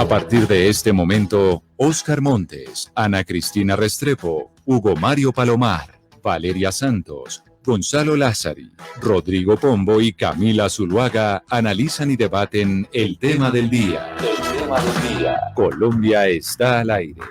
A partir de este momento, Óscar Montes, Ana Cristina Restrepo, Hugo Mario Palomar, Valeria Santos, Gonzalo Lázari, Rodrigo Pombo y Camila Zuluaga analizan y debaten el tema del día. El tema del día. Colombia está al aire.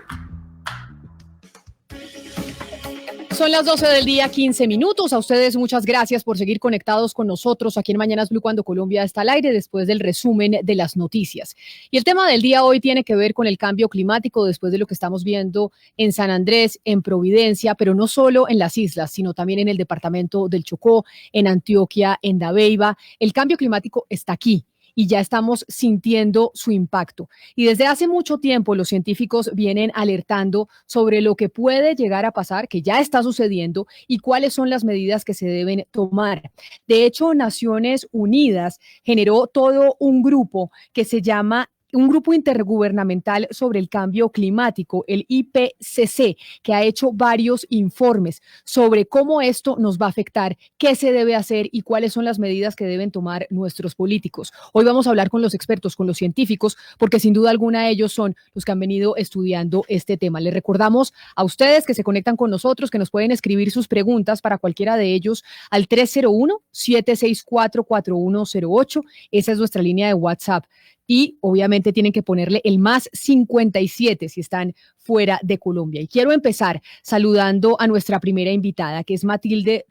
Son las 12 del día, 15 minutos. A ustedes muchas gracias por seguir conectados con nosotros aquí en Mañanas Blue cuando Colombia está al aire después del resumen de las noticias. Y el tema del día hoy tiene que ver con el cambio climático después de lo que estamos viendo en San Andrés, en Providencia, pero no solo en las islas, sino también en el departamento del Chocó, en Antioquia, en Dabeiba. El cambio climático está aquí y ya estamos sintiendo su impacto. Y desde hace mucho tiempo los científicos vienen alertando sobre lo que puede llegar a pasar, que ya está sucediendo, y cuáles son las medidas que se deben tomar. De hecho, Naciones Unidas generó todo un grupo que se llama un grupo intergubernamental sobre el cambio climático, el IPCC, que ha hecho varios informes sobre cómo esto nos va a afectar, qué se debe hacer y cuáles son las medidas que deben tomar nuestros políticos. Hoy vamos a hablar con los expertos, con los científicos, porque sin duda alguna ellos son los que han venido estudiando este tema. Les recordamos a ustedes que se conectan con nosotros, que nos pueden escribir sus preguntas para cualquiera de ellos al 301-764-4108. Esa es nuestra línea de WhatsApp. Y obviamente tienen que ponerle el más 57 si están fuera de Colombia. Y quiero empezar saludando a nuestra primera invitada, que es Matilde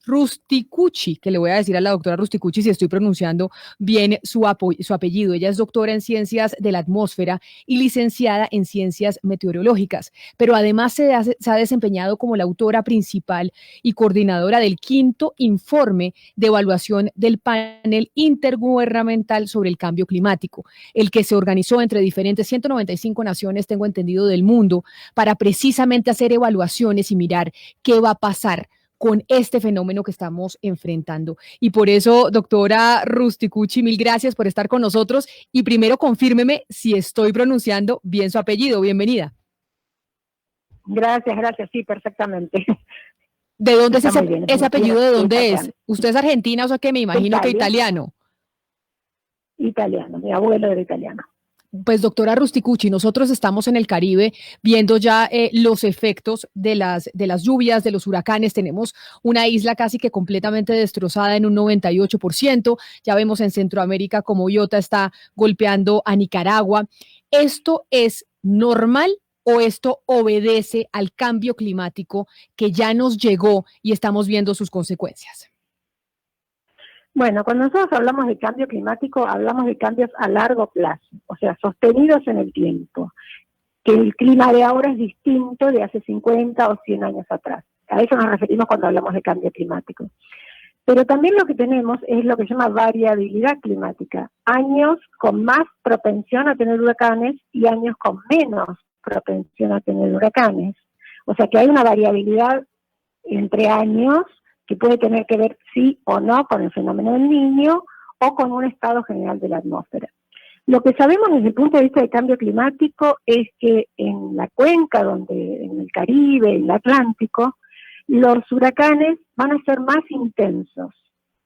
Rusticucci, que le voy a decir a la doctora Rusticucci si estoy pronunciando bien su apellido. Ella es doctora en Ciencias de la Atmósfera y licenciada en Ciencias Meteorológicas, pero además se ha desempeñado como la autora principal y coordinadora del 5º informe de evaluación del panel intergubernamental sobre el cambio climático, el que se organizó entre diferentes 195 naciones, tengo entendido, del mundo, para precisamente hacer evaluaciones y mirar qué va a pasar con este fenómeno que estamos enfrentando. Y por eso, doctora Rusticucci, mil gracias por estar con nosotros. Y primero, confírmeme si estoy pronunciando bien su apellido. Bienvenida. Gracias, sí, perfectamente. ¿De dónde es ese apellido? ¿De dónde es? ¿Usted es argentina? O sea que me imagino que italiano. Italiano, mi abuelo era italiano. Pues doctora Rusticucci, nosotros estamos en el Caribe viendo ya los efectos de las lluvias, de los huracanes. Tenemos una isla casi que completamente destrozada en un 98%. Ya vemos en Centroamérica como Iota está golpeando a Nicaragua. ¿Esto es normal o esto obedece al cambio climático que ya nos llegó y estamos viendo sus consecuencias? Bueno, cuando nosotros hablamos de cambio climático, hablamos de cambios a largo plazo, o sea, sostenidos en el tiempo, que el clima de ahora es distinto de hace 50 o 100 años atrás. A eso nos referimos cuando hablamos de cambio climático. Pero también lo que tenemos es lo que se llama variabilidad climática, años con más propensión a tener huracanes y años con menos propensión a tener huracanes. O sea que hay una variabilidad entre años que puede tener que ver sí o no con el fenómeno del Niño o con un estado general de la atmósfera. Lo que sabemos desde el punto de vista del cambio climático es que en la cuenca, en el Caribe, en el Atlántico, los huracanes van a ser más intensos.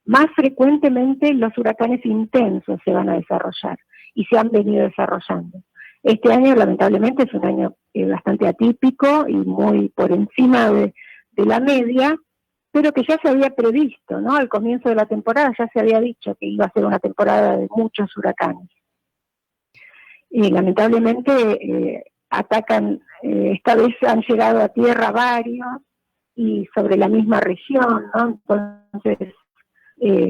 Más frecuentemente los huracanes intensos se van a desarrollar y se han venido desarrollando. Este año, lamentablemente, es un año bastante atípico y muy por encima de la media, pero que ya se había previsto, ¿no? Al comienzo de la temporada ya se había dicho que iba a ser una temporada de muchos huracanes. Y lamentablemente atacan, esta vez han llegado a tierra varios y sobre la misma región, ¿no? Entonces,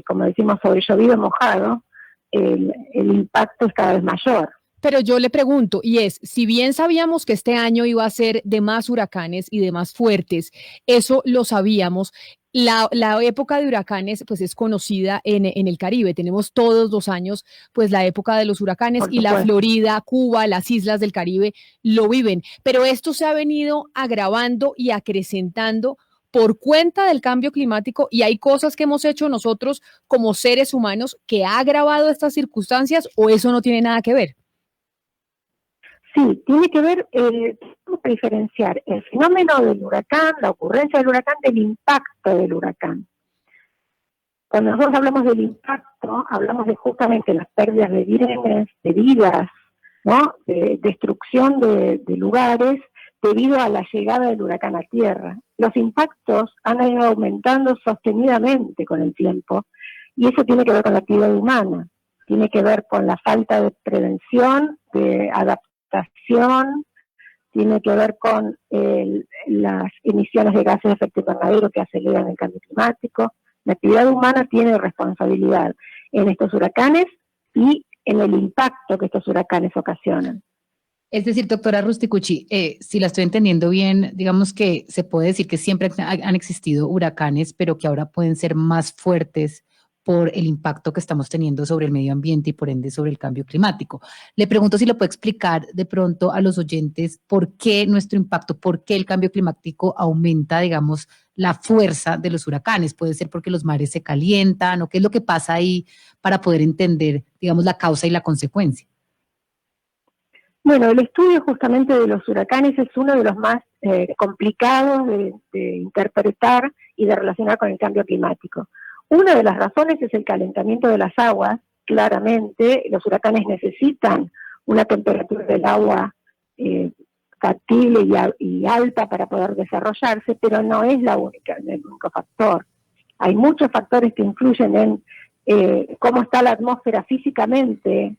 como decimos, sobre llovido mojado, el impacto es cada vez mayor. Pero yo le pregunto, y es, si bien sabíamos que este año iba a ser de más huracanes y de más fuertes, eso lo sabíamos. La época de huracanes pues es conocida en el Caribe. Tenemos todos los años pues la época de los huracanes y la Florida, Cuba, las islas del Caribe lo viven. Pero esto se ha venido agravando y acrecentando por cuenta del cambio climático, y hay cosas que hemos hecho nosotros como seres humanos que ha agravado estas circunstancias, ¿o eso no tiene nada que ver? Sí, tiene que ver, tenemos que diferenciar el fenómeno del huracán, la ocurrencia del huracán, del impacto del huracán. Cuando nosotros hablamos del impacto, hablamos de justamente las pérdidas de bienes, de vidas, ¿no? De destrucción de lugares debido a la llegada del huracán a tierra. Los impactos han ido aumentando sostenidamente con el tiempo y eso tiene que ver con la actividad humana, tiene que ver con la falta de prevención, de adaptación, tiene que ver con las emisiones de gases de efecto invernadero que aceleran el cambio climático. La actividad humana tiene responsabilidad en estos huracanes y en el impacto que estos huracanes ocasionan. Es decir, doctora Rusticucci, si la estoy entendiendo bien, digamos que se puede decir que siempre han existido huracanes, pero que ahora pueden ser más fuertes por el impacto que estamos teniendo sobre el medio ambiente y por ende sobre el cambio climático. Le pregunto si lo puede explicar de pronto a los oyentes por qué nuestro impacto, por qué el cambio climático aumenta, digamos, la fuerza de los huracanes. Puede ser porque los mares se calientan o qué es lo que pasa ahí para poder entender, digamos, la causa y la consecuencia. Bueno, el estudio justamente de los huracanes es uno de los más complicados de interpretar y de relacionar con el cambio climático. Una de las razones es el calentamiento de las aguas. Claramente, los huracanes necesitan una temperatura del agua factible y alta para poder desarrollarse, pero no es el único factor. Hay muchos factores que influyen en cómo está la atmósfera físicamente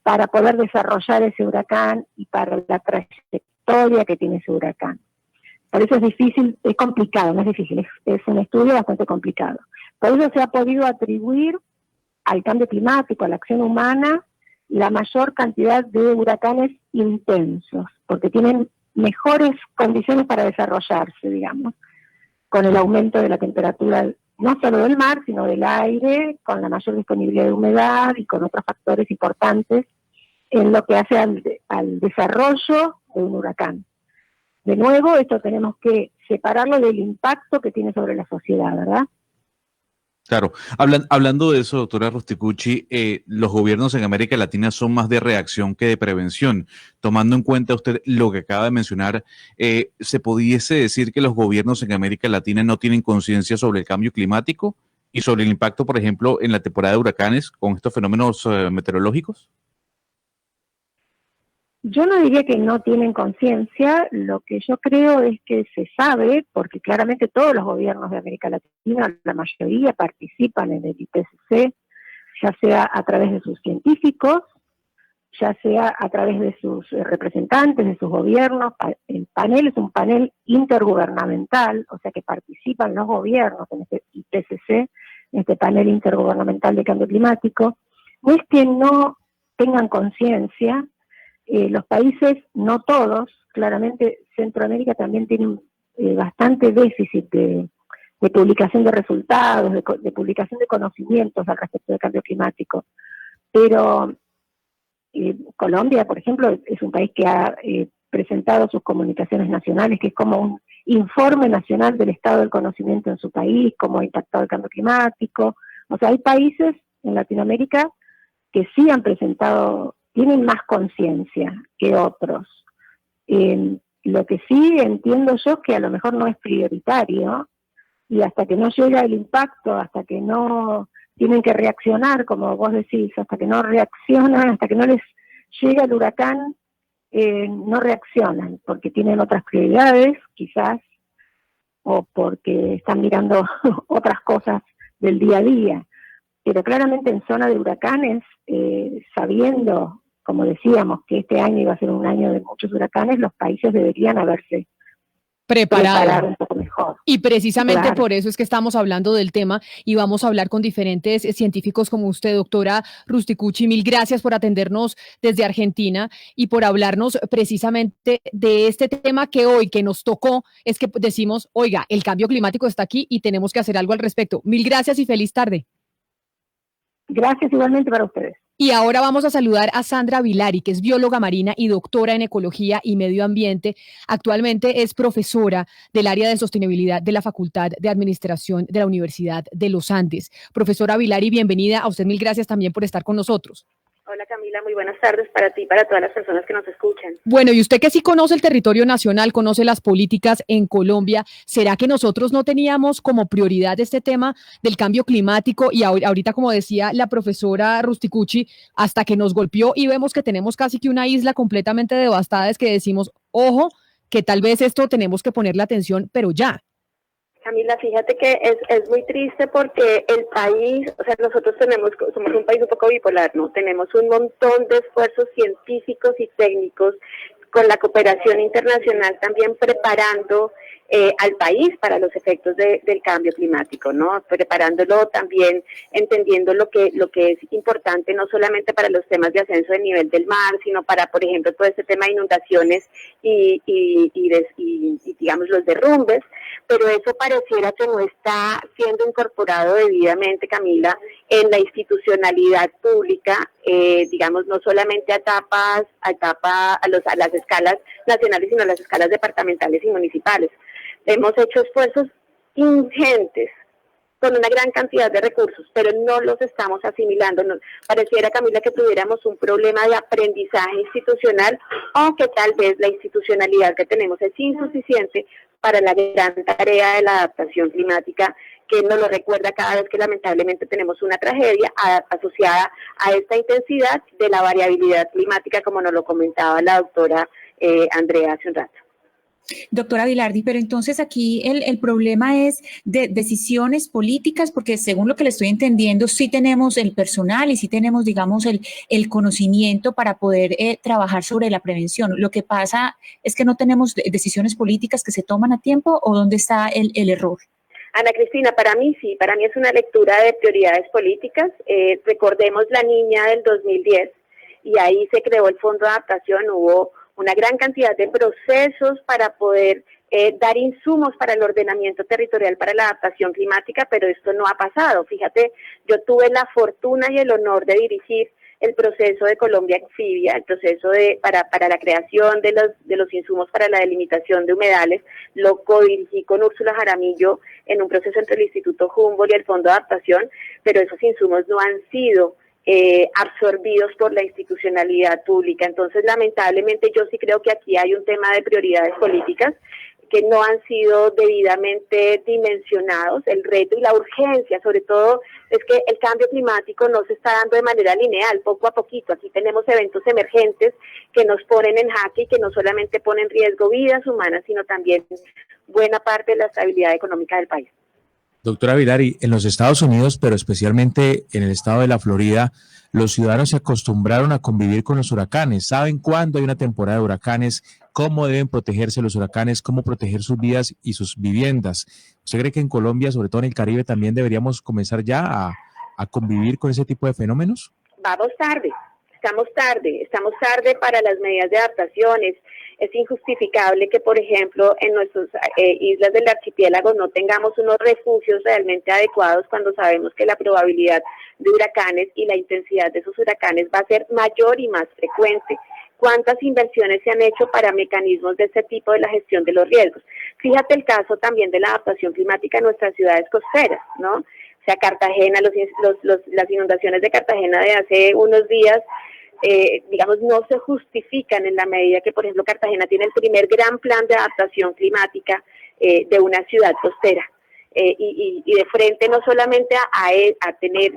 para poder desarrollar ese huracán y para la trayectoria que tiene ese huracán. Por eso es difícil, es complicado, no es difícil, es un estudio bastante complicado. Por eso se ha podido atribuir al cambio climático, a la acción humana, la mayor cantidad de huracanes intensos, porque tienen mejores condiciones para desarrollarse, digamos, con el aumento de la temperatura, no solo del mar, sino del aire, con la mayor disponibilidad de humedad y con otros factores importantes en lo que hace al desarrollo de un huracán. De nuevo, esto tenemos que separarlo del impacto que tiene sobre la sociedad, ¿verdad? Claro, hablando de eso, doctora Rusticucci, los gobiernos en América Latina son más de reacción que de prevención. Tomando en cuenta usted lo que acaba de mencionar, ¿se pudiese decir que los gobiernos en América Latina no tienen conciencia sobre el cambio climático y sobre el impacto, por ejemplo, en la temporada de huracanes con estos fenómenos meteorológicos? Yo no diría que no tienen conciencia, lo que yo creo es que se sabe, porque claramente todos los gobiernos de América Latina, la mayoría participan en el IPCC, ya sea a través de sus científicos, ya sea a través de sus representantes, de sus gobiernos. El panel es un panel intergubernamental, o sea que participan los gobiernos en este IPCC, en este panel intergubernamental de cambio climático. No es que no tengan conciencia. Los países, no todos, claramente Centroamérica también tiene bastante déficit de publicación de resultados, de publicación de conocimientos al respecto del cambio climático. Pero Colombia, por ejemplo, es un país que ha presentado sus comunicaciones nacionales, que es como un informe nacional del estado del conocimiento en su país, cómo ha impactado el cambio climático. O sea, hay países en Latinoamérica que sí han presentado, tienen más conciencia que otros. Lo que sí entiendo yo es que a lo mejor no es prioritario, y hasta que no llega el impacto, hasta que no tienen que reaccionar, como vos decís, hasta que no reaccionan, hasta que no les llega el huracán, no reaccionan, porque tienen otras prioridades, quizás, o porque están mirando otras cosas del día a día. Pero claramente en zona de huracanes, sabiendo, como decíamos, que este año iba a ser un año de muchos huracanes, los países deberían haberse preparado un poco mejor. Y precisamente Claro. por eso es que estamos hablando del tema y vamos a hablar con diferentes científicos como usted, doctora Rusticucci. Mil gracias por atendernos desde Argentina y por hablarnos precisamente de este tema que hoy que nos tocó es que decimos, oiga, el cambio climático está aquí y tenemos que hacer algo al respecto. Mil gracias y feliz tarde. Gracias igualmente para ustedes. Y ahora vamos a saludar a Sandra Vilari, que es bióloga marina y doctora en ecología y medio ambiente. Actualmente es profesora del área de sostenibilidad de la Facultad de Administración de la Universidad de los Andes. Profesora Vilari, bienvenida. A usted mil gracias también por estar con nosotros. Hola Camila, muy buenas tardes para ti y para todas las personas que nos escuchan. Bueno, y usted que sí conoce el territorio nacional, conoce las políticas en Colombia, ¿será que nosotros no teníamos como prioridad este tema del cambio climático? Y ahorita, como decía la profesora Rusticucci, hasta que nos golpeó y vemos que tenemos casi que una isla completamente devastada, es que decimos, ojo, que tal vez esto tenemos que ponerle atención, pero ya. Camila, fíjate que es muy triste porque el país, o sea, nosotros somos un país un poco bipolar, ¿no? Tenemos un montón de esfuerzos científicos y técnicos con la cooperación internacional también preparando al país para los efectos del cambio climático, ¿no? Preparándolo también, entendiendo lo que es importante no solamente para los temas de ascenso del nivel del mar, sino para, por ejemplo, todo este tema de inundaciones y digamos, los derrumbes, pero eso pareciera que no está siendo incorporado debidamente, Camila, en la institucionalidad pública, digamos, no solamente a las escalas nacionales, sino a las escalas departamentales y municipales. Hemos hecho esfuerzos ingentes con una gran cantidad de recursos, pero no los estamos asimilando. Pareciera, Camila, que tuviéramos un problema de aprendizaje institucional o que tal vez la institucionalidad que tenemos es insuficiente para la gran tarea de la adaptación climática, que nos lo recuerda cada vez que lamentablemente tenemos una tragedia asociada a esta intensidad de la variabilidad climática, como nos lo comentaba la doctora Andrea hace un rato. Doctora Vilardi, pero entonces aquí el problema es de decisiones políticas, porque según lo que le estoy entendiendo, sí tenemos el personal y sí tenemos, digamos, el conocimiento para poder trabajar sobre la prevención. Lo que pasa es que no tenemos decisiones políticas que se toman a tiempo, ¿o dónde está el error? Ana Cristina, para mí sí, para mí es una lectura de prioridades políticas. Recordemos la niña del 2010 y ahí se creó el Fondo de Adaptación, hubo una gran cantidad de procesos para poder dar insumos para el ordenamiento territorial para la adaptación climática, pero esto no ha pasado. Fíjate, yo tuve la fortuna y el honor de dirigir el proceso de Colombia Anfibia, el proceso para la creación de los insumos para la delimitación de humedales. Lo codirigí con Úrsula Jaramillo en un proceso entre el Instituto Humboldt y el Fondo de Adaptación, pero esos insumos no han sido absorbidos por la institucionalidad pública. Entonces, lamentablemente, yo sí creo que aquí hay un tema de prioridades políticas que no han sido debidamente dimensionados. El reto y la urgencia, sobre todo, es que el cambio climático no se está dando de manera lineal, poco a poquito. Aquí tenemos eventos emergentes que nos ponen en jaque y que no solamente ponen en riesgo vidas humanas, sino también buena parte de la estabilidad económica del país. Doctora Vilardi, en los Estados Unidos, pero especialmente en el estado de la Florida, los ciudadanos se acostumbraron a convivir con los huracanes. Saben cuándo hay una temporada de huracanes, cómo deben protegerse los huracanes, cómo proteger sus vidas y sus viviendas. ¿Usted cree que en Colombia, sobre todo en el Caribe, también deberíamos comenzar ya a convivir con ese tipo de fenómenos? Vamos tarde. Estamos tarde para las medidas de adaptaciones. Es injustificable que, por ejemplo, en nuestras islas del archipiélago no tengamos unos refugios realmente adecuados cuando sabemos que la probabilidad de huracanes y la intensidad de esos huracanes va a ser mayor y más frecuente. ¿Cuántas inversiones se han hecho para mecanismos de este tipo de la gestión de los riesgos? Fíjate el caso también de la adaptación climática en nuestras ciudades costeras, ¿no? O sea, Cartagena, las inundaciones de Cartagena de hace unos días, digamos, no se justifican en la medida que, por ejemplo, Cartagena tiene el primer gran plan de adaptación climática de una ciudad costera. Y de frente no solamente a tener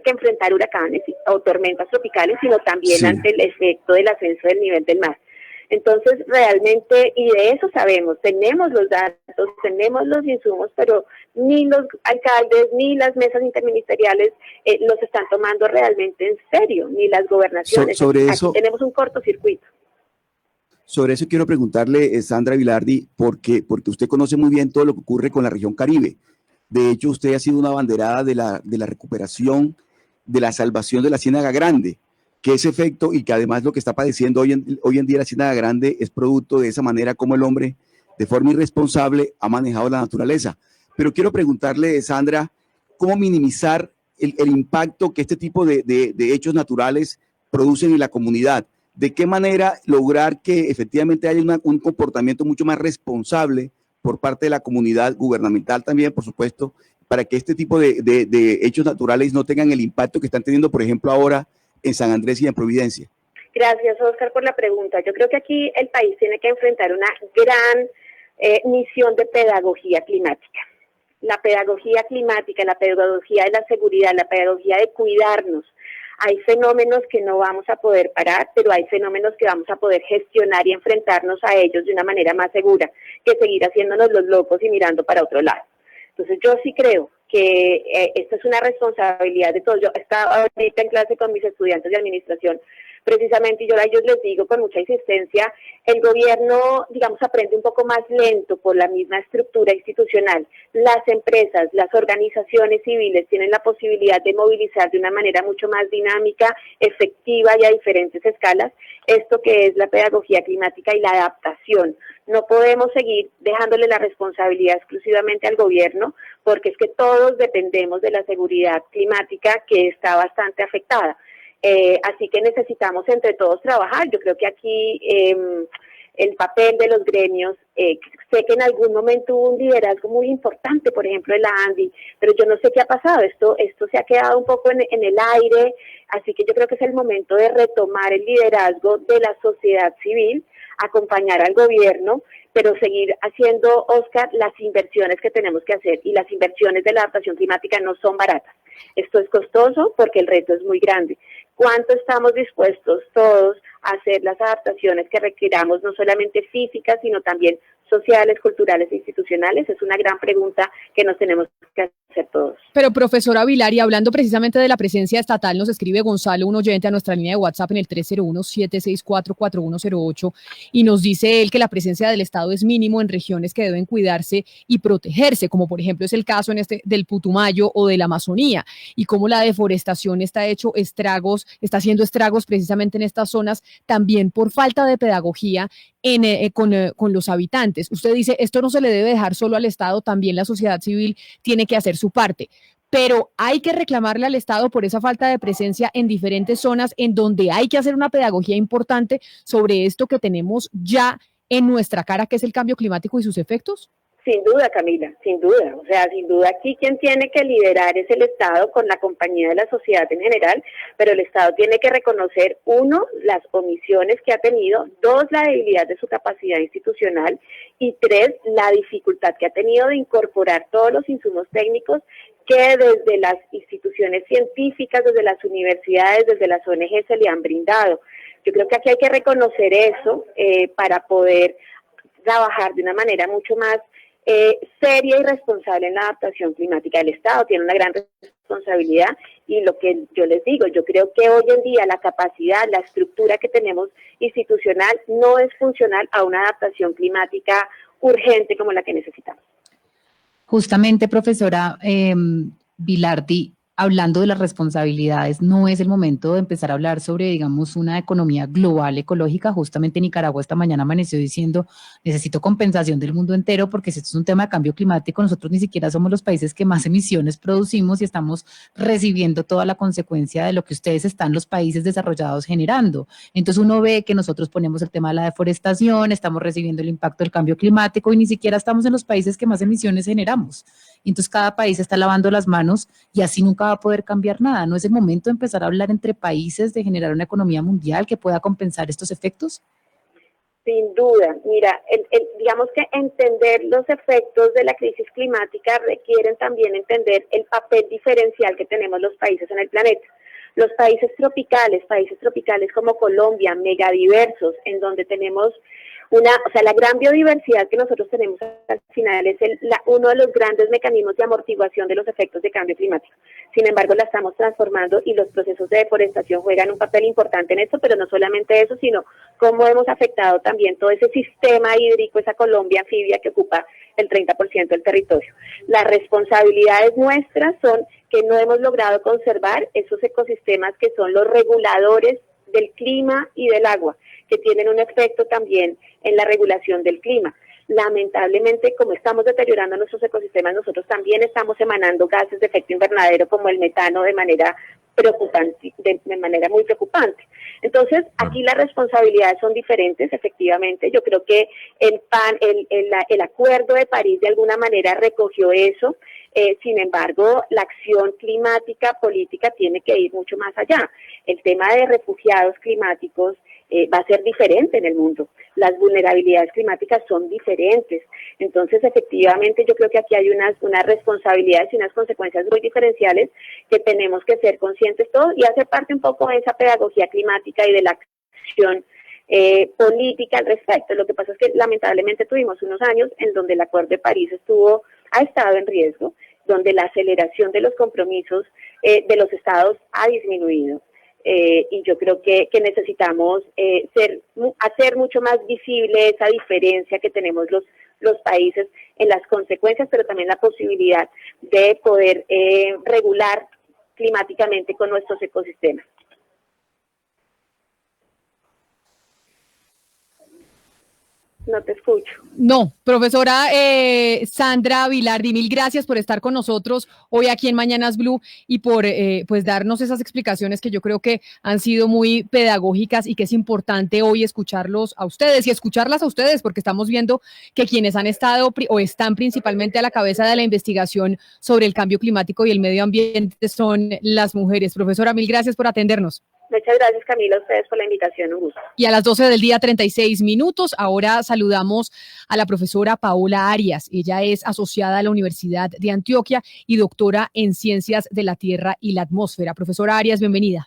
que enfrentar huracanes o tormentas tropicales, sino también ante el efecto del ascenso del nivel del mar. Entonces, realmente, y de eso sabemos, tenemos los datos, tenemos los insumos, pero ni los alcaldes ni las mesas interministeriales los están tomando realmente en serio, ni las gobernaciones. Sobre eso, aquí tenemos un cortocircuito. Sobre eso quiero preguntarle, Sandra Vilardi, porque usted conoce muy bien todo lo que ocurre con la región Caribe. De hecho, usted ha sido una abanderada de la recuperación, de la salvación de la Ciénaga Grande, que ese efecto y que además lo que está padeciendo hoy en día la Ciénaga Grande es producto de esa manera como el hombre, de forma irresponsable, ha manejado la naturaleza. Pero quiero preguntarle, Sandra, ¿cómo minimizar el impacto que este tipo de hechos naturales producen en la comunidad? ¿De qué manera lograr que efectivamente haya un comportamiento mucho más responsable por parte de la comunidad gubernamental también, por supuesto, para que este tipo de hechos naturales no tengan el impacto que están teniendo, por ejemplo, ahora en San Andrés y en Providencia? Gracias, Oscar, por la pregunta. Yo creo que aquí el país tiene que enfrentar una gran misión de pedagogía climática. La pedagogía climática, la pedagogía de la seguridad, la pedagogía de cuidarnos. Hay fenómenos que no vamos a poder parar, pero hay fenómenos que vamos a poder gestionar y enfrentarnos a ellos de una manera más segura que seguir haciéndonos los locos y mirando para otro lado. Entonces yo sí creo que esta es una responsabilidad de todos. Yo estaba ahorita en clase con mis estudiantes de administración precisamente, y yo a ellos les digo con mucha insistencia, el gobierno, digamos, aprende un poco más lento por la misma estructura institucional. Las empresas, las organizaciones civiles tienen la posibilidad de movilizar de una manera mucho más dinámica, efectiva y a diferentes escalas, esto que es la pedagogía climática y la adaptación. No podemos seguir dejándole la responsabilidad exclusivamente al gobierno, porque es que todos dependemos de la seguridad climática que está bastante afectada. Así que necesitamos entre todos trabajar. Yo creo que aquí el papel de los gremios, sé que en algún momento hubo un liderazgo muy importante, por ejemplo, de la ANDI, pero yo no sé qué ha pasado, esto se ha quedado un poco en el aire, así que yo creo que es el momento de retomar el liderazgo de la sociedad civil, acompañar al gobierno, pero seguir haciendo, Oscar, las inversiones que tenemos que hacer, y las inversiones de la adaptación climática no son baratas. Esto es costoso porque el reto es muy grande. ¿Cuánto estamos dispuestos todos a hacer las adaptaciones que requiramos, no solamente físicas, sino también sociales, culturales e institucionales? Es una gran pregunta que nos tenemos que hacer todos. Pero profesora Vilar, y hablando precisamente de la presencia estatal, nos escribe Gonzalo, un oyente, a nuestra línea de WhatsApp en el 301-764-4108, y nos dice él que la presencia del Estado es mínimo en regiones que deben cuidarse y protegerse, como por ejemplo es el caso en del Putumayo o de la Amazonía, y cómo la deforestación está haciendo estragos precisamente en estas zonas, también por falta de pedagogía con los habitantes. Usted dice, esto no se le debe dejar solo al Estado, también la sociedad civil tiene que hacer su parte, pero hay que reclamarle al Estado por esa falta de presencia en diferentes zonas en donde hay que hacer una pedagogía importante sobre esto que tenemos ya en nuestra cara, que es el cambio climático y sus efectos. Sin duda, Camila, sin duda. O sea, sin duda aquí quien tiene que liderar es el Estado con la compañía de la sociedad en general, pero el Estado tiene que reconocer, uno, las omisiones que ha tenido, dos, la debilidad de su capacidad institucional, y tres, la dificultad que ha tenido de incorporar todos los insumos técnicos que desde las instituciones científicas, desde las universidades, desde las ONG se le han brindado. Yo creo que aquí hay que reconocer eso para poder trabajar de una manera mucho más seria y responsable en la adaptación climática. El Estado tiene una gran responsabilidad, y lo que yo les digo, yo creo que hoy en día la capacidad, la estructura que tenemos institucional no es funcional a una adaptación climática urgente como la que necesitamos. Justamente, profesora Vilardi, hablando de las responsabilidades, no es el momento de empezar a hablar sobre, digamos, una economía global ecológica. Justamente Nicaragua esta mañana amaneció diciendo, necesito compensación del mundo entero, porque si esto es un tema de cambio climático, nosotros ni siquiera somos los países que más emisiones producimos y estamos recibiendo toda la consecuencia de lo que ustedes están, los países desarrollados, generando. Entonces uno ve que nosotros ponemos el tema de la deforestación, estamos recibiendo el impacto del cambio climático y ni siquiera estamos en los países que más emisiones generamos. Entonces cada país está lavando las manos y así nunca va a poder cambiar nada. ¿No es el momento de empezar a hablar entre países, de generar una economía mundial que pueda compensar estos efectos? Sin duda. Mira, digamos que entender los efectos de la crisis climática requieren también entender el papel diferencial que tenemos los países en el planeta. Los países tropicales como Colombia, megadiversos, en donde tenemos la gran biodiversidad que nosotros tenemos al final es uno de los grandes mecanismos de amortiguación de los efectos de cambio climático. Sin embargo, la estamos transformando y los procesos de deforestación juegan un papel importante en esto, pero no solamente eso, sino cómo hemos afectado también todo ese sistema hídrico, esa Colombia anfibia que ocupa el 30% del territorio. Las responsabilidades nuestras son que no hemos logrado conservar esos ecosistemas que son los reguladores del clima y del agua, que tienen un efecto también en la regulación del clima. Lamentablemente, como estamos deteriorando nuestros ecosistemas, nosotros también estamos emanando gases de efecto invernadero como el metano de manera preocupante, de manera muy preocupante. Entonces, aquí las responsabilidades son diferentes, efectivamente. Yo creo que el Acuerdo de París de alguna manera recogió eso. Sin embargo, la acción climática, política, tiene que ir mucho más allá. el tema de refugiados climáticos va a ser diferente en el mundo. Las vulnerabilidades climáticas son diferentes. Entonces, efectivamente, yo creo que aquí hay unas responsabilidades y unas consecuencias muy diferenciales que tenemos que ser conscientes todos y hacer parte un poco de esa pedagogía climática y de la acción política al respecto. Lo que pasa es que lamentablemente tuvimos unos años en donde el Acuerdo de París ha estado en riesgo, donde la aceleración de los compromisos de los estados ha disminuido. Y yo creo que necesitamos hacer mucho más visible esa diferencia que tenemos los países en las consecuencias, pero también la posibilidad de poder regular climáticamente con nuestros ecosistemas. No te escucho. No, profesora Sandra Vilardi, mil gracias por estar con nosotros hoy aquí en Mañanas Blue y por pues darnos esas explicaciones que yo creo que han sido muy pedagógicas y que es importante hoy escucharlos a ustedes y escucharlas a ustedes, porque estamos viendo que quienes han estado o están principalmente a la cabeza de la investigación sobre el cambio climático y el medio ambiente son las mujeres. Profesora, mil gracias por atendernos. Muchas gracias, Camila, a ustedes por la invitación, un gusto. Y a las 12 del día, 36 minutos, ahora saludamos a la profesora Paola Arias. Ella es asociada a la Universidad de Antioquia y doctora en Ciencias de la Tierra y la Atmósfera. Profesora Arias, bienvenida.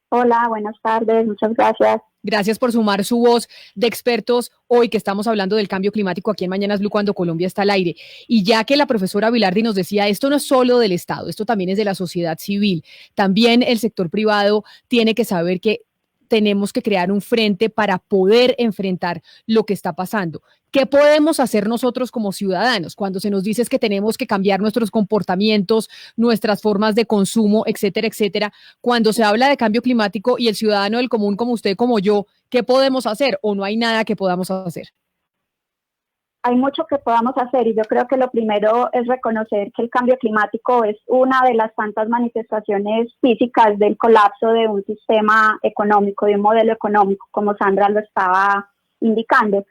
Hola, buenas tardes, muchas gracias. Gracias por sumar su voz de expertos hoy que estamos hablando del cambio climático aquí en Mañanas Blue cuando Colombia está al aire. Y ya que la profesora Vilardi nos decía, esto no es solo del Estado, esto también es de la sociedad civil. También el sector privado tiene que saber que tenemos que crear un frente para poder enfrentar lo que está pasando. ¿Qué podemos hacer nosotros como ciudadanos cuando se nos dice que tenemos que cambiar nuestros comportamientos, nuestras formas de consumo, etcétera, etcétera? Cuando se habla de cambio climático y el ciudadano del común como usted, como yo, ¿qué podemos hacer o no hay nada que podamos hacer? Hay mucho que podamos hacer y yo creo que lo primero es reconocer que el cambio climático es una de las tantas manifestaciones físicas del colapso de un sistema económico, de un modelo económico, como Sandra lo estaba indicando.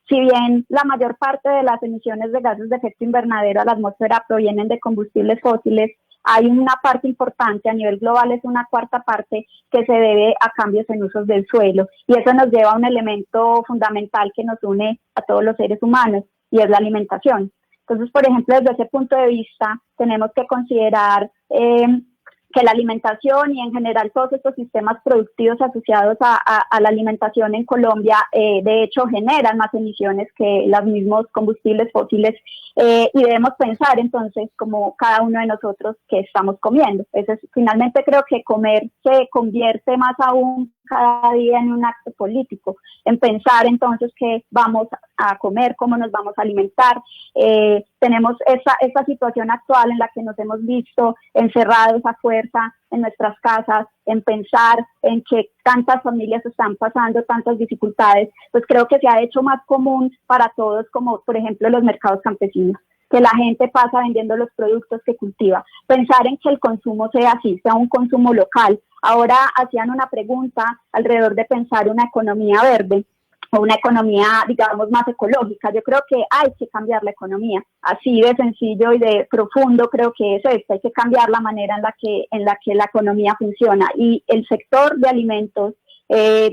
Si bien la mayor parte de las emisiones de gases de efecto invernadero a la atmósfera provienen de combustibles fósiles, hay una parte importante a nivel global, es una cuarta parte que se debe a cambios en usos del suelo. Y eso nos lleva a un elemento fundamental que nos une a todos los seres humanos y es la alimentación. Entonces, por ejemplo, desde ese punto de vista, tenemos que considerar que la alimentación y en general todos estos sistemas productivos asociados a la alimentación en Colombia, de hecho, generan más emisiones que los mismos combustibles fósiles y debemos pensar entonces como cada uno de nosotros que estamos comiendo. Finalmente creo que comer se convierte más aún cada día en un acto político, en pensar entonces qué vamos a comer, cómo nos vamos a alimentar. Tenemos esta situación actual en la que nos hemos visto encerrados a fuerza en nuestras casas, en pensar en que tantas familias están pasando tantas dificultades, pues creo que se ha hecho más común para todos, como por ejemplo los mercados campesinos, que la gente pasa vendiendo los productos que cultiva. Pensar en que el consumo sea así, sea un consumo local. Ahora hacían una pregunta alrededor de pensar una economía verde o una economía, digamos, más ecológica. Yo creo que hay que cambiar la economía. Así de sencillo y de profundo creo que es esto. Hay que cambiar la manera en la que la economía funciona. Y el sector de alimentos,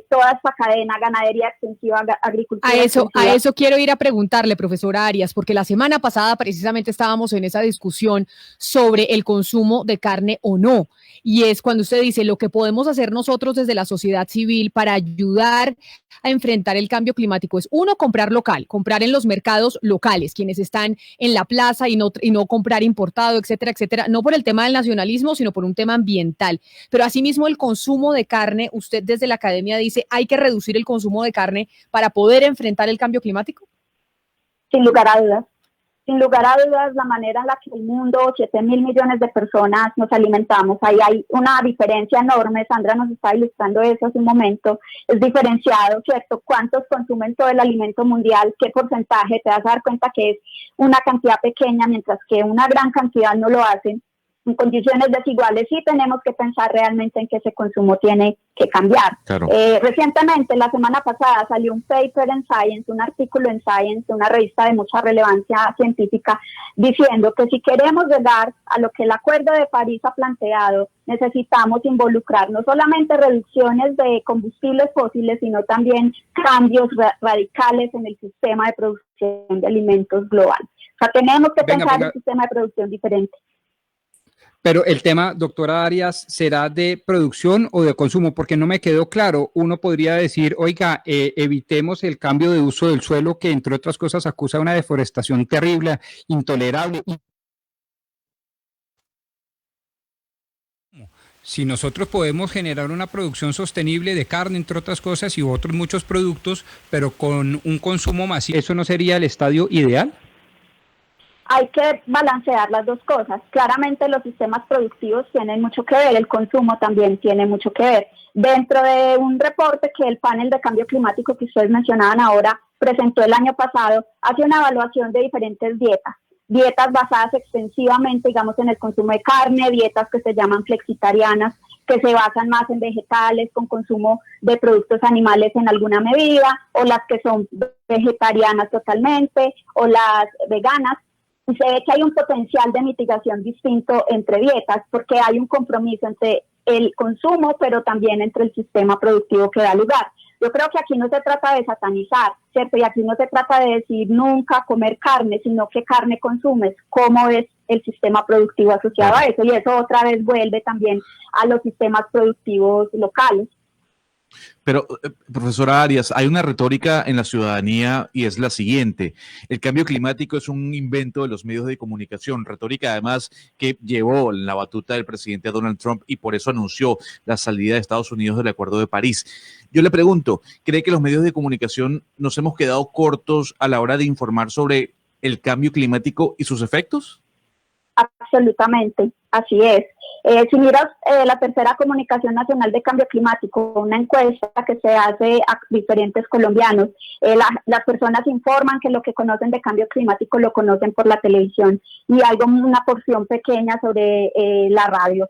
toda esta cadena, ganadería extensiva, agricultura extensiva. A eso quiero ir a preguntarle, profesora Arias, porque la semana pasada precisamente estábamos en esa discusión sobre el consumo de carne o no. Y es cuando usted dice lo que podemos hacer nosotros desde la sociedad civil para ayudar a enfrentar el cambio climático es, uno, comprar local, comprar en los mercados locales, quienes están en la plaza y no comprar importado, etcétera, etcétera, no por el tema del nacionalismo, sino por un tema ambiental. Pero asimismo el consumo de carne, usted desde la academia dice, hay que reducir el consumo de carne para poder enfrentar el cambio climático. Sin lugar a dudas. Sin lugar a dudas, la manera en la que el mundo, 7.000 millones de personas nos alimentamos, ahí hay una diferencia enorme. Sandra nos está ilustrando eso hace un momento. Es diferenciado, ¿cierto? ¿Cuántos consumen todo el alimento mundial? ¿Qué porcentaje? Te vas a dar cuenta que es una cantidad pequeña, mientras que una gran cantidad no lo hacen. en condiciones desiguales, sí tenemos que pensar realmente en que ese consumo tiene que cambiar. Claro. Recientemente, la semana pasada, salió un paper en Science, un artículo en Science, una revista de mucha relevancia científica, diciendo que si queremos llegar a lo que el Acuerdo de París ha planteado, necesitamos involucrar no solamente reducciones de combustibles fósiles, sino también cambios radicales en el sistema de producción de alimentos global. O sea, tenemos que pensar el sistema de producción diferente. Pero el tema, doctora Arias, ¿será de producción o de consumo? Porque no me quedó claro. Uno podría decir, oiga, evitemos el cambio de uso del suelo, que entre otras cosas acusa una deforestación terrible, intolerable. Si nosotros podemos generar una producción sostenible de carne, entre otras cosas, y otros muchos productos, pero con un consumo masivo, ¿eso no sería el estadio ideal? Hay que balancear las dos cosas. Claramente los sistemas productivos tienen mucho que ver, el consumo también tiene mucho que ver. Dentro de un reporte que el panel de cambio climático que ustedes mencionaban ahora presentó el año pasado, hace una evaluación de diferentes dietas basadas extensivamente, digamos, en el consumo de carne, dietas que se llaman flexitarianas, que se basan más en vegetales, con consumo de productos animales en alguna medida, o las que son vegetarianas totalmente, o las veganas. Y se ve que hay un potencial de mitigación distinto entre dietas, porque hay un compromiso entre el consumo, pero también entre el sistema productivo que da lugar. Yo creo que aquí no se trata de satanizar, ¿cierto? Y aquí no se trata de decir nunca comer carne, sino qué carne consumes, cómo es el sistema productivo asociado a eso. Y eso otra vez vuelve también a los sistemas productivos locales. Pero, profesora Arias, hay una retórica en la ciudadanía y es la siguiente: el cambio climático es un invento de los medios de comunicación, retórica además que llevó la batuta del presidente Donald Trump y por eso anunció la salida de Estados Unidos del Acuerdo de París. Yo le pregunto, ¿cree que los medios de comunicación nos hemos quedado cortos a la hora de informar sobre el cambio climático y sus efectos? Absolutamente, así es. Si miras la tercera Comunicación Nacional de Cambio Climático, una encuesta que se hace a diferentes colombianos, las personas informan que lo que conocen de cambio climático lo conocen por la televisión y una porción pequeña sobre la radio.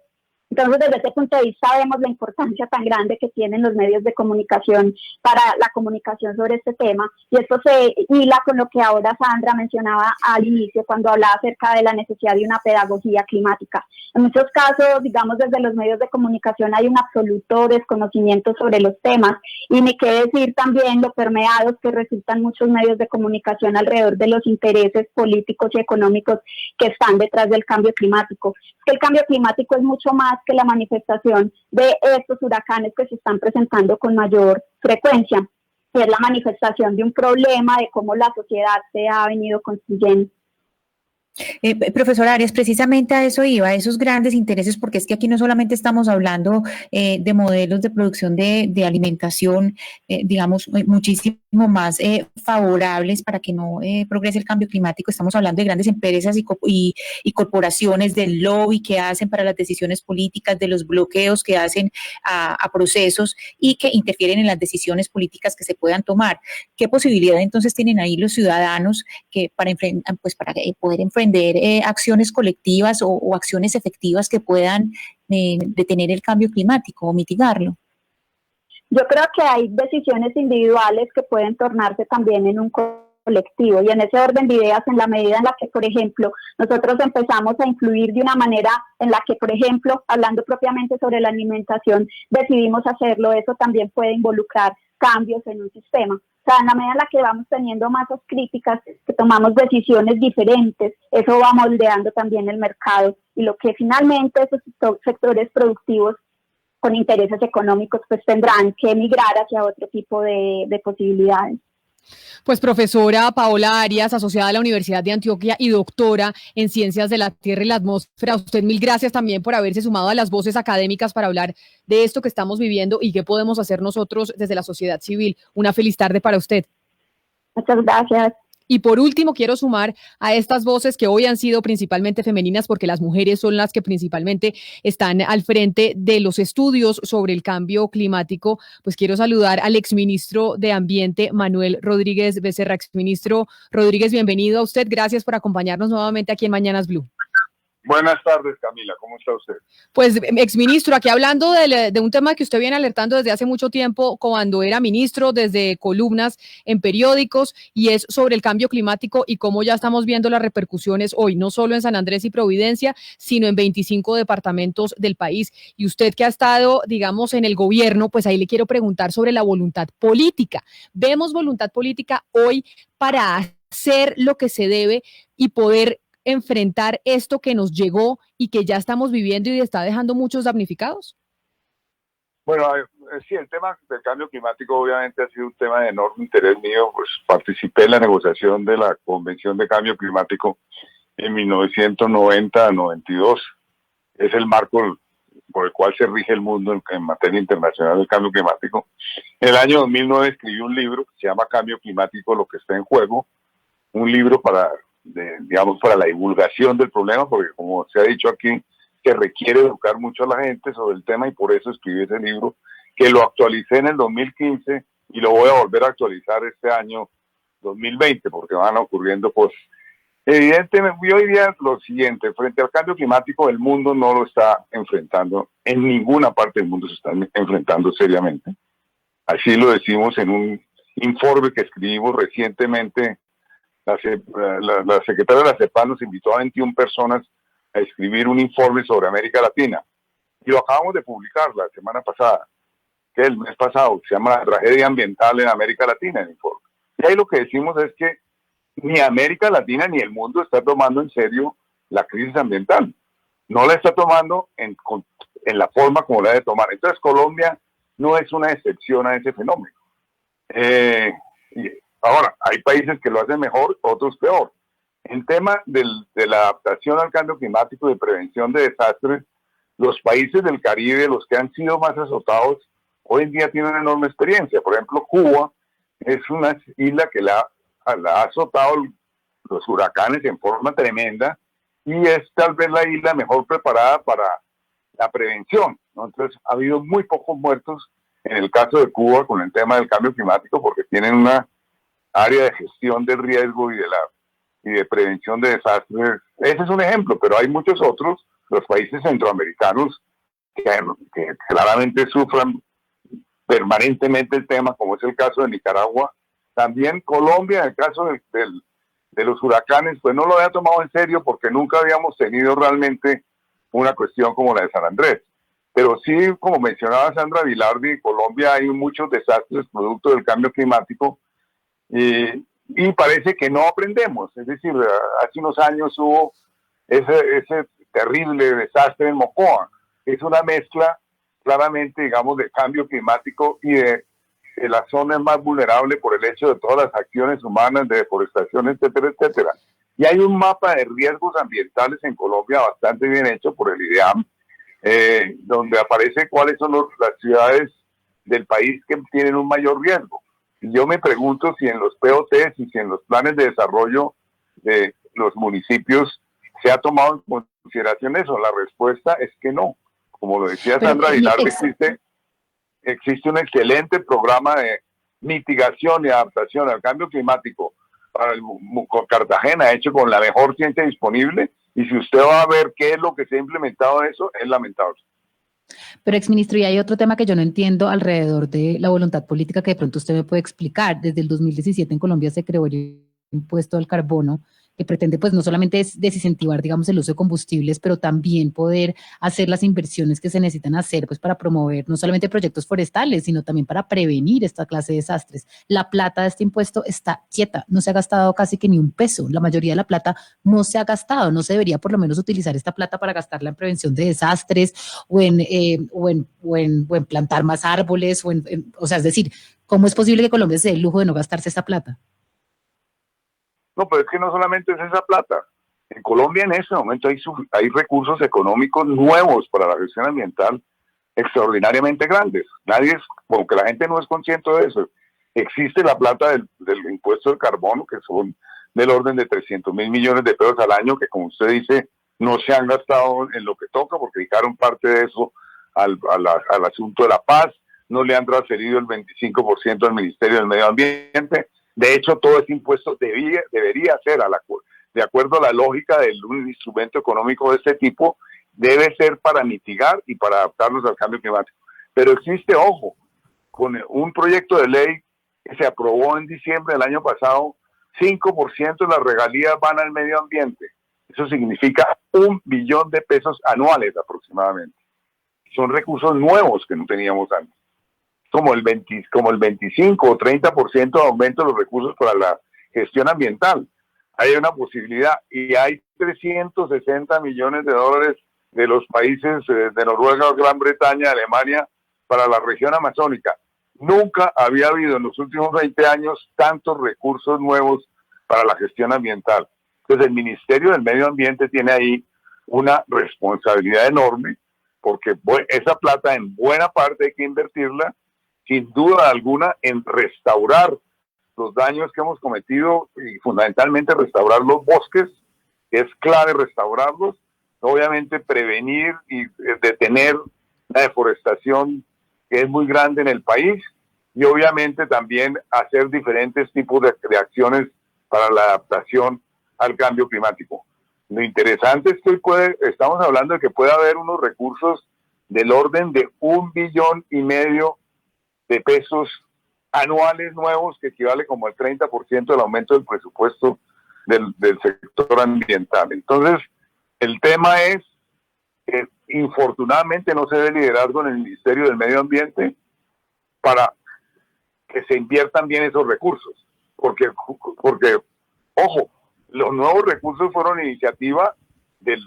Entonces, desde ese punto de vista, vemos la importancia tan grande que tienen los medios de comunicación para la comunicación sobre este tema. Y esto se hila con lo que ahora Sandra mencionaba al inicio, cuando hablaba acerca de la necesidad de una pedagogía climática. En muchos casos, digamos, desde los medios de comunicación hay un absoluto desconocimiento sobre los temas. Y ni qué decir también lo permeados que resultan muchos medios de comunicación alrededor de los intereses políticos y económicos que están detrás del cambio climático. El cambio climático es mucho más que la manifestación de estos huracanes que se están presentando con mayor frecuencia. Es la manifestación de un problema de cómo la sociedad se ha venido construyendo. Profesora Arias, precisamente a eso iba, a esos grandes intereses, porque es que aquí no solamente estamos hablando de modelos de producción de alimentación, digamos, muchísimo más favorables para que no progrese el cambio climático. Estamos hablando de grandes empresas y corporaciones, del lobby que hacen para las decisiones políticas, de los bloqueos que hacen a procesos y que interfieren en las decisiones políticas que se puedan tomar. ¿Qué posibilidad entonces tienen ahí los ciudadanos que para poder enfrentar acciones colectivas o acciones efectivas que puedan detener el cambio climático o mitigarlo? Yo creo que hay decisiones individuales que pueden tornarse también en un colectivo, y en ese orden de ideas, en la medida en la que, por ejemplo, nosotros empezamos a influir de una manera en la que, por ejemplo, hablando propiamente sobre la alimentación, decidimos hacerlo, eso también puede involucrar cambios en un sistema. O sea, en la medida en la que vamos teniendo masas críticas, que tomamos decisiones diferentes, eso va moldeando también el mercado, y lo que finalmente esos sectores productivos con intereses económicos pues tendrán que migrar hacia otro tipo de posibilidades. Pues profesora Paola Arias, asociada a la Universidad de Antioquia y doctora en Ciencias de la Tierra y la Atmósfera, a usted mil gracias también por haberse sumado a las voces académicas para hablar de esto que estamos viviendo y qué podemos hacer nosotros desde la sociedad civil. Una feliz tarde para usted. Muchas gracias. Y por último, quiero sumar a estas voces que hoy han sido principalmente femeninas, porque las mujeres son las que principalmente están al frente de los estudios sobre el cambio climático. Pues quiero saludar al exministro de Ambiente, Manuel Rodríguez Becerra. Exministro Rodríguez, bienvenido a usted. Gracias por acompañarnos nuevamente aquí en Mañanas Blue. Buenas tardes, Camila, ¿cómo está usted? Pues, exministro, aquí hablando de un tema que usted viene alertando desde hace mucho tiempo, cuando era ministro, desde columnas en periódicos, y es sobre el cambio climático y cómo ya estamos viendo las repercusiones hoy, no solo en San Andrés y Providencia, sino en 25 departamentos del país. Y usted que ha estado, digamos, en el gobierno, pues ahí le quiero preguntar sobre la voluntad política. ¿Vemos voluntad política hoy para hacer lo que se debe y poder enfrentar esto que nos llegó y que ya estamos viviendo y está dejando muchos damnificados? Bueno, sí, el tema del cambio climático obviamente ha sido un tema de enorme interés mío, pues participé en la negociación de la Convención de Cambio Climático en 1990-92. Es el marco por el cual se rige el mundo en materia internacional del cambio climático. En el año 2009 escribí un libro que se llama Cambio Climático, lo que está en juego, un libro para la divulgación del problema, porque como se ha dicho aquí, se requiere educar mucho a la gente sobre el tema y por eso escribí ese libro, que lo actualicé en el 2015 y lo voy a volver a actualizar este año 2020, porque van ocurriendo cosas. Evidentemente, yo diría lo siguiente, frente al cambio climático, el mundo no lo está enfrentando, en ninguna parte del mundo se está enfrentando seriamente. Así lo decimos en un informe que escribimos recientemente. La secretaria de la CEPAL nos invitó a 21 personas a escribir un informe sobre América Latina. Y lo acabamos de publicar la semana pasada, que el mes pasado, se llama La tragedia ambiental en América Latina, el informe. Y ahí lo que decimos es que ni América Latina ni el mundo está tomando en serio la crisis ambiental. No la está tomando en la forma como la debe tomar. Entonces Colombia no es una excepción a ese fenómeno. Ahora, hay países que lo hacen mejor, otros peor. En tema de la adaptación al cambio climático y de prevención de desastres, los países del Caribe, los que han sido más azotados, hoy en día tienen una enorme experiencia. Por ejemplo, Cuba es una isla que la ha azotado los huracanes en forma tremenda y es tal vez la isla mejor preparada para la prevención, ¿no? Entonces, ha habido muy pocos muertos en el caso de Cuba con el tema del cambio climático porque tienen una área de gestión del riesgo y de prevención de desastres. Ese es un ejemplo, pero hay muchos otros, los países centroamericanos que claramente sufran permanentemente el tema, como es el caso de Nicaragua. También Colombia, en el caso de los huracanes, pues no lo había tomado en serio porque nunca habíamos tenido realmente una cuestión como la de San Andrés. Pero sí, como mencionaba Sandra Vilardi, en Colombia hay muchos desastres producto del cambio climático. Y parece que no aprendemos, es decir, hace unos años hubo ese terrible desastre en Mocoa. Es una mezcla claramente, digamos, de cambio climático y de la zona más vulnerable por el hecho de todas las acciones humanas de deforestación, etcétera, etcétera. Y hay un mapa de riesgos ambientales en Colombia bastante bien hecho por el IDEAM, donde aparece cuáles son las ciudades del país que tienen un mayor riesgo. Yo me pregunto si en los POTs y si en los planes de desarrollo de los municipios se ha tomado en consideración eso. La respuesta es que no. Como lo decía Sandra Aguilar, existe un excelente programa de mitigación y adaptación al cambio climático para Cartagena, hecho con la mejor ciencia disponible, y si usted va a ver qué es lo que se ha implementado en eso, es lamentable. Pero, exministro, y hay otro tema que yo no entiendo alrededor de la voluntad política que de pronto usted me puede explicar. Desde el 2017 en Colombia se creó el impuesto al carbono, que pretende pues no solamente desincentivar, digamos, el uso de combustibles, pero también poder hacer las inversiones que se necesitan hacer pues para promover no solamente proyectos forestales, sino también para prevenir esta clase de desastres. La plata de este impuesto está quieta, no se ha gastado casi que ni un peso. La mayoría de la plata no se ha gastado. No se debería por lo menos utilizar esta plata para gastarla en prevención de desastres o en plantar más árboles o sea, es decir, ¿cómo es posible que Colombia se dé el lujo de no gastarse esta plata? No, pero es que no solamente es esa plata. En Colombia en este momento hay recursos económicos nuevos para la gestión ambiental extraordinariamente grandes. Como que la gente no es consciente de eso. Existe la plata del impuesto del carbono, que son del orden de 300 mil millones de pesos al año, que como usted dice, no se han gastado en lo que toca, porque dedicaron parte de eso al asunto de la paz, no le han transferido el 25% al Ministerio del Medio Ambiente. De hecho, todo ese impuesto debería ser de acuerdo a la lógica de un instrumento económico de este tipo, debe ser para mitigar y para adaptarnos al cambio climático. Pero existe, ojo, con un proyecto de ley que se aprobó en diciembre del año pasado, 5% de las regalías van al medio ambiente. Eso significa 1 billón de pesos anuales aproximadamente. Son recursos nuevos que no teníamos antes. Como el 25 o 30% de aumento de los recursos para la gestión ambiental. Hay una posibilidad y hay 360 millones de dólares de los países de Noruega, Gran Bretaña, Alemania para la región amazónica. Nunca había habido en los últimos 20 años tantos recursos nuevos para la gestión ambiental. Entonces el Ministerio del Medio Ambiente tiene ahí una responsabilidad enorme porque esa plata en buena parte hay que invertirla, sin duda alguna, en restaurar los daños que hemos cometido y fundamentalmente restaurar los bosques, que es clave restaurarlos, obviamente prevenir y detener la deforestación que es muy grande en el país y obviamente también hacer diferentes tipos de acciones para la adaptación al cambio climático. Lo interesante es que hoy estamos hablando de que puede haber unos recursos del orden de 1,5 billones de pesos anuales nuevos, que equivale como al 30% del aumento del presupuesto del sector ambiental. Entonces, el tema es que infortunadamente no se dé liderazgo en el Ministerio del Medio Ambiente para que se inviertan bien esos recursos. Porque ojo, los nuevos recursos fueron iniciativa del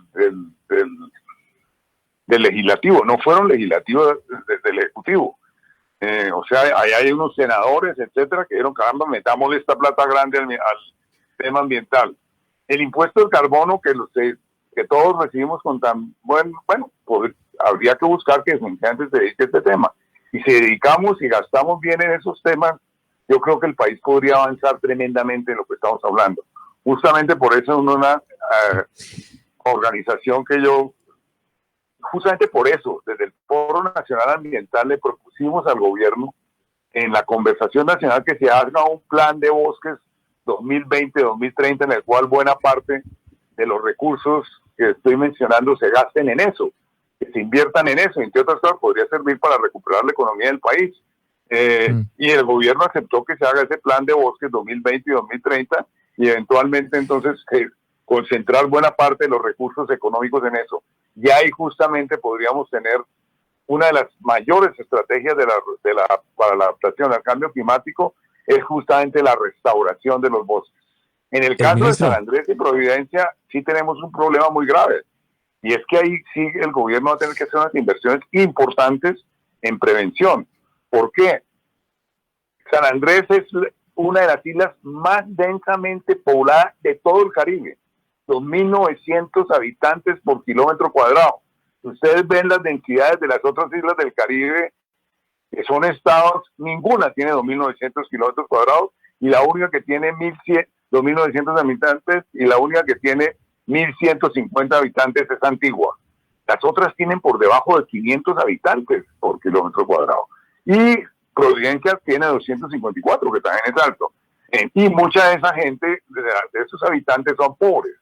legislativo, no fueron legislativos del ejecutivo. O sea, ahí hay unos senadores, etcétera, que dijeron, caramba, metámosle esta plata grande al tema ambiental. El impuesto del carbono que todos recibimos con tan bueno, pues habría que buscar que antes se dedique a este tema. Y si dedicamos y gastamos bien en esos temas, yo creo que el país podría avanzar tremendamente en lo que estamos hablando. Justamente por eso una organización que justamente por eso, desde el Foro Nacional Ambiental le propusimos al gobierno en la conversación nacional que se haga un plan de bosques 2020-2030 en el cual buena parte de los recursos que estoy mencionando se gasten en eso, que se inviertan en eso, entre otras cosas podría servir para recuperar la economía del país. Y el gobierno aceptó que se haga ese plan de bosques 2020-2030 y eventualmente entonces concentrar buena parte de los recursos económicos en eso. Y ahí justamente podríamos tener una de las mayores estrategias para la adaptación al cambio climático, es justamente la restauración de los bosques. En el caso de San Andrés y Providencia sí tenemos un problema muy grave, y es que ahí sí el gobierno va a tener que hacer unas inversiones importantes en prevención. ¿Por qué? San Andrés es una de las islas más densamente pobladas de todo el Caribe, 2.900 habitantes por kilómetro cuadrado. Ustedes ven las densidades de las otras islas del Caribe, que son estados, ninguna tiene 2.900 kilómetros cuadrados, y la única que tiene 2.900 habitantes, y la única que tiene 1.150 habitantes es Antigua. Las otras tienen por debajo de 500 habitantes por kilómetro cuadrado. Y Providencia tiene 254, que también es alto. Y mucha de esa gente, de esos habitantes, son pobres.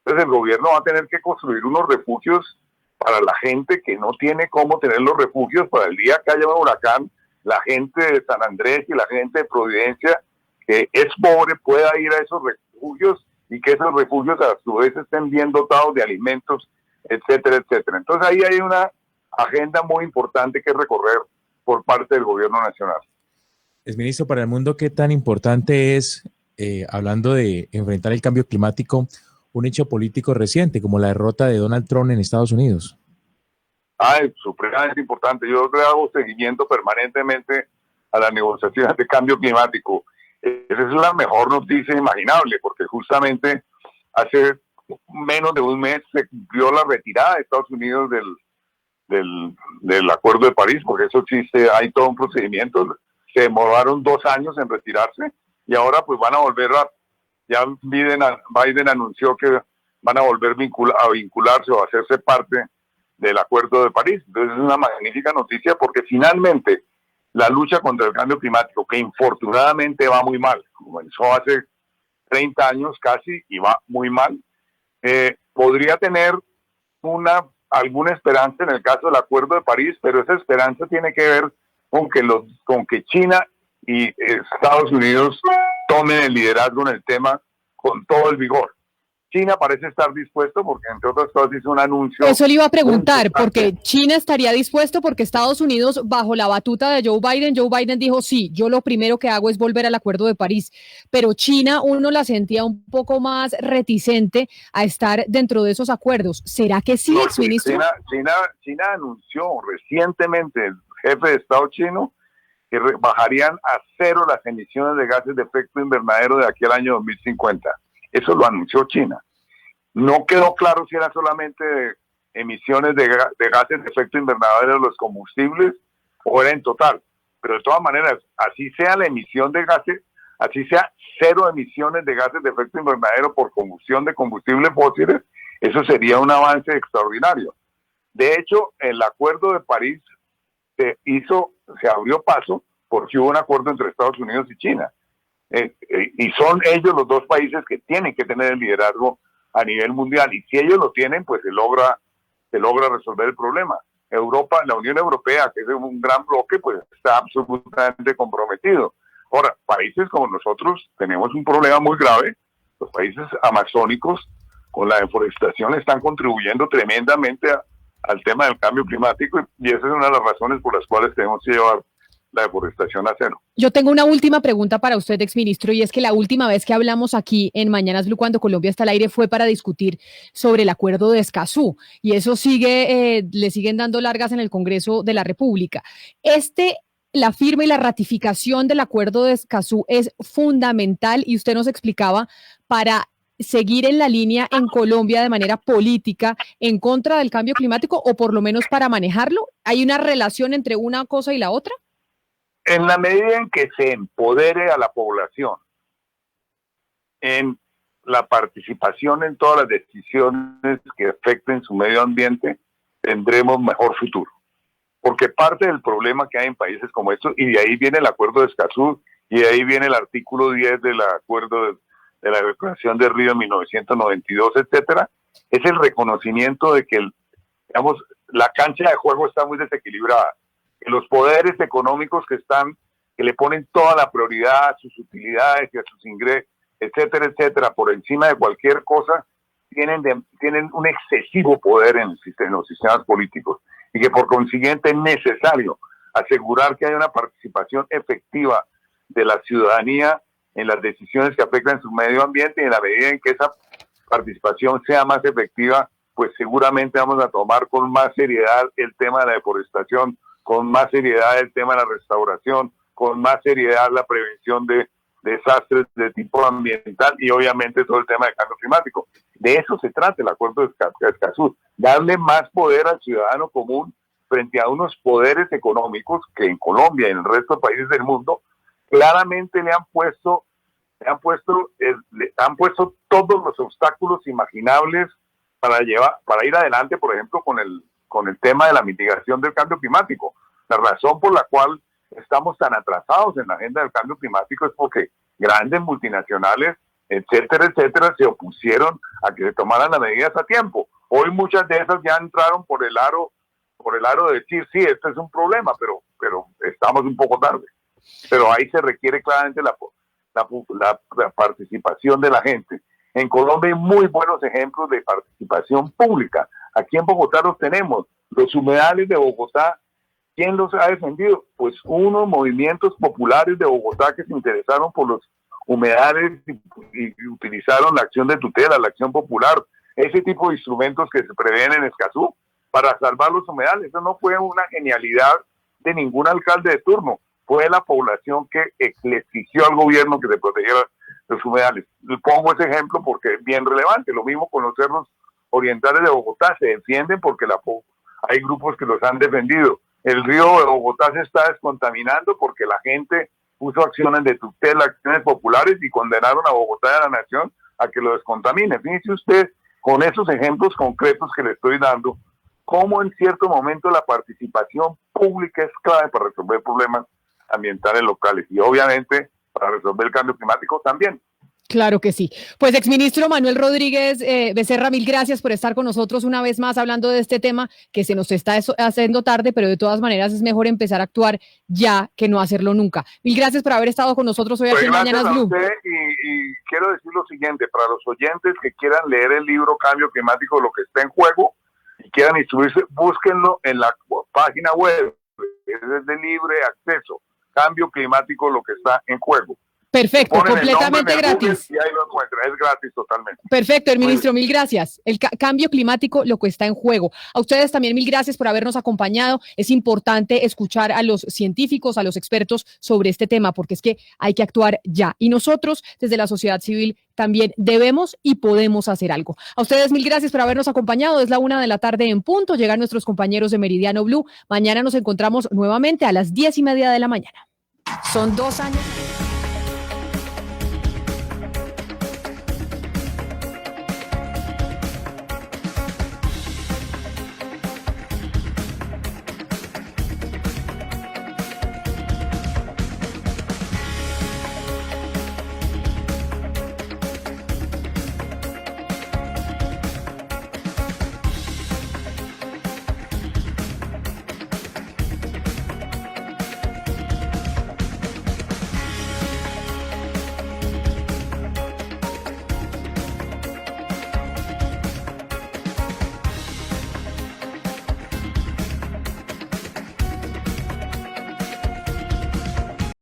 Entonces el gobierno va a tener que construir unos refugios para la gente que no tiene cómo tener los refugios para el día que haya un huracán. La gente de San Andrés y la gente de Providencia, que es pobre, pueda ir a esos refugios y que esos refugios a su vez estén bien dotados de alimentos, etcétera, etcétera. Entonces ahí hay una agenda muy importante que recorrer por parte del gobierno nacional. Ministro, para el mundo, ¿qué tan importante es, hablando de enfrentar el cambio climático, un hecho político reciente como la derrota de Donald Trump en Estados Unidos? Es supremamente importante. Yo le hago seguimiento permanentemente a las negociaciones de cambio climático. Esa es la mejor noticia imaginable, porque justamente hace menos de un mes se cumplió la retirada de Estados Unidos del Acuerdo de París, porque eso existe, hay todo un procedimiento. Se demoraron 2 años en retirarse y ahora pues van a volver ya Biden anunció que van a volver a vincularse o a hacerse parte del Acuerdo de París. Entonces es una magnífica noticia porque finalmente la lucha contra el cambio climático, que infortunadamente va muy mal, comenzó hace 30 años casi y va muy mal, podría tener alguna esperanza en el caso del Acuerdo de París, pero esa esperanza tiene que ver con que China y Estados Unidos tomen el liderazgo en el tema con todo el vigor. China parece estar dispuesto porque, entre otras cosas, hizo un anuncio. Eso le iba a preguntar, porque China estaría dispuesto, porque Estados Unidos, bajo la batuta de Joe Biden dijo, sí, yo lo primero que hago es volver al Acuerdo de París, pero China uno la sentía un poco más reticente a estar dentro de esos acuerdos. ¿Será que sí, exministro? China anunció recientemente, el jefe de Estado chino, que bajarían a cero las emisiones de gases de efecto invernadero de aquí al año 2050. Eso lo anunció China. No quedó claro si era solamente emisiones de gases de efecto invernadero de los combustibles o era en total. Pero de todas maneras, así sea la emisión de gases, así sea cero emisiones de gases de efecto invernadero por combustión de combustibles fósiles, eso sería un avance extraordinario. De hecho, el Acuerdo de París se abrió paso porque hubo un acuerdo entre Estados Unidos y China. Y son ellos los dos países que tienen que tener el liderazgo a nivel mundial, y si ellos lo tienen, pues se logra resolver el problema. La Unión Europea, que es un gran bloque, pues está absolutamente comprometido. Ahora, países como nosotros tenemos un problema muy grave. Los países amazónicos con la deforestación están contribuyendo tremendamente al tema del cambio climático, y esa es una de las razones por las cuales tenemos que llevar la deforestación a cero. Yo tengo una última pregunta para usted, exministro, y es que la última vez que hablamos aquí en Mañanas Blue, cuando Colombia está al aire, fue para discutir sobre el Acuerdo de Escazú, y eso le siguen dando largas en el Congreso de la República. La firma y la ratificación del Acuerdo de Escazú es fundamental, y usted nos explicaba, para seguir en la línea en Colombia de manera política en contra del cambio climático, o por lo menos para manejarlo. ¿Hay una relación entre una cosa y la otra? En la medida en que se empodere a la población en la participación en todas las decisiones que afecten su medio ambiente, tendremos mejor futuro. Porque parte del problema que hay en países como estos, y de ahí viene el Acuerdo de Escazú, y de ahí viene el artículo 10 del Acuerdo de la Declaración de Río en 1992, etcétera, es el reconocimiento de que la cancha de juego está muy desequilibrada. Que los poderes económicos que le ponen toda la prioridad a sus utilidades y a sus ingresos, etcétera, etcétera, por encima de cualquier cosa, tienen un excesivo poder en los sistemas políticos, y que por consiguiente es necesario asegurar que haya una participación efectiva de la ciudadanía en las decisiones que afectan su medio ambiente, y en la medida en que esa participación sea más efectiva, pues seguramente vamos a tomar con más seriedad el tema de la deforestación, con más seriedad el tema de la restauración, con más seriedad la prevención de desastres de tipo ambiental, y obviamente todo el tema del cambio climático. De eso se trata el Acuerdo de Escazú, darle más poder al ciudadano común frente a unos poderes económicos que en Colombia y en el resto de países del mundo claramente le han puesto todos los obstáculos imaginables para ir adelante, por ejemplo, con el tema de la mitigación del cambio climático. La razón por la cual estamos tan atrasados en la agenda del cambio climático es porque grandes multinacionales, etcétera, etcétera, se opusieron a que se tomaran las medidas a tiempo. Hoy muchas de esas ya entraron por el aro de decir, sí, esto es un problema, pero estamos un poco tarde. Pero ahí se requiere claramente la participación de la gente. En Colombia hay muy buenos ejemplos de participación pública. Aquí en Bogotá los tenemos. Los humedales de Bogotá, ¿quién los ha defendido? Pues unos movimientos populares de Bogotá que se interesaron por los humedales y utilizaron la acción de tutela, la acción popular, ese tipo de instrumentos que se prevén en Escazú para salvar los humedales. Eso no fue una genialidad de ningún alcalde de turno, fue la población que le exigió al gobierno que se protegiera los humedales. Pongo ese ejemplo porque es bien relevante. Lo mismo con los cerros orientales de Bogotá, se defienden porque hay grupos que los han defendido. El río de Bogotá se está descontaminando porque la gente puso acciones de tutela, acciones populares, y condenaron a Bogotá y a la nación a que lo descontamine. Fíjese usted, con esos ejemplos concretos que le estoy dando, cómo en cierto momento la participación pública es clave para resolver problemas ambientales locales y obviamente para resolver el cambio climático también. Claro que sí. Pues exministro Manuel Rodríguez Becerra, mil gracias por estar con nosotros una vez más hablando de este tema que se nos está haciendo tarde, pero de todas maneras es mejor empezar a actuar ya que no hacerlo nunca. Mil gracias por haber estado con nosotros hoy aquí en Mañanas Blue. Y quiero decir lo siguiente, para los oyentes que quieran leer el libro Cambio Climático, lo que está en juego, y quieran instruirse, búsquenlo en la página web, es de libre acceso. Cambio Climático, lo que está en juego. Perfecto, completamente gratis. Y ahí lo encuentran, es gratis totalmente. Perfecto, el ministro, mil gracias. El cambio climático, lo que está en juego. A ustedes también mil gracias por habernos acompañado. Es importante escuchar a los científicos, a los expertos sobre este tema, porque es que hay que actuar ya. Y nosotros, desde la sociedad civil, también debemos y podemos hacer algo. A ustedes mil gracias por habernos acompañado. Es la 1:00 p.m. en punto. Llegan nuestros compañeros de Meridiano Blue. Mañana nos encontramos nuevamente a las 10:30 a.m. Son 2 años.